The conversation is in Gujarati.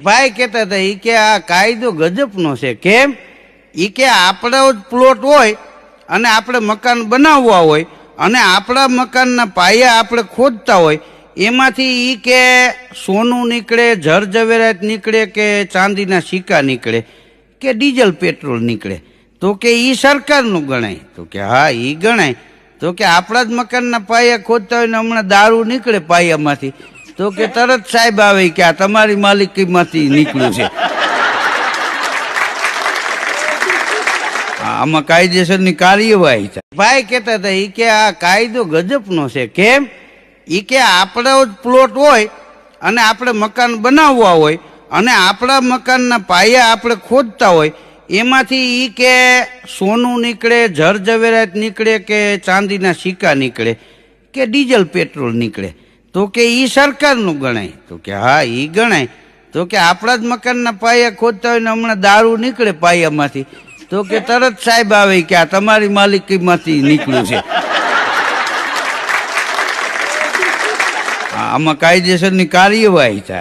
ભાઈ કહેતા હતા ઈ કે આ કાયદો ગજબનો છે. કેમ? ઈ કે આપણો જ પ્લોટ હોય અને આપણે મકાન બનાવવા હોય અને આપણા મકાનના પાયા આપણે ખોદતા હોય, એમાંથી ઈ કે સોનું નીકળે, જર ઝવેરાત નીકળે, કે ચાંદીના સિક્કા નીકળે, કે ડીઝલ પેટ્રોલ નીકળે, તો કે ઈ સરકારનું ગણાય? તો કે હા ઈ ગણાય. તો કે આપણા જ મકાનના પાયા ખોદતા હોય ને હમણાં દારૂ નીકળે પાયામાંથી, તો કે તરત સાહેબ આવે કે આ તમારી માલિકીમાંથી નીકળ્યું છે. આમાં કાયદેસરની કાર્યવાહી થાય. ભાઈ કહેતા હતા ઈ કે આ કાયદો ગજબનો છે. કેમ? ઈ કે આપણો જ પ્લોટ હોય અને આપણે મકાન બનાવવા હોય અને આપણા મકાનના પાયા આપણે ખોદતા હોય, એમાંથી ઈ કે સોનું નીકળે, જર ઝવેરાત નીકળે, કે ચાંદીના સિક્કા નીકળે, કે ડીઝલ પેટ્રોલ નીકળે, તો કે ઈ સરકારનું ગણાય? તો કે હા ઈ ગણાય. તો કે આપણા જ મકાનના પાયા ખોદતા હોય ને હમણાં દારૂ નીકળે પાયામાંથી, તો કે તરત સાહેબ આવે કે આ તમારી માલિકીમાંથી નીકળ્યું છે. આમાં કાયદેસરની કાર્યવાહી થાય.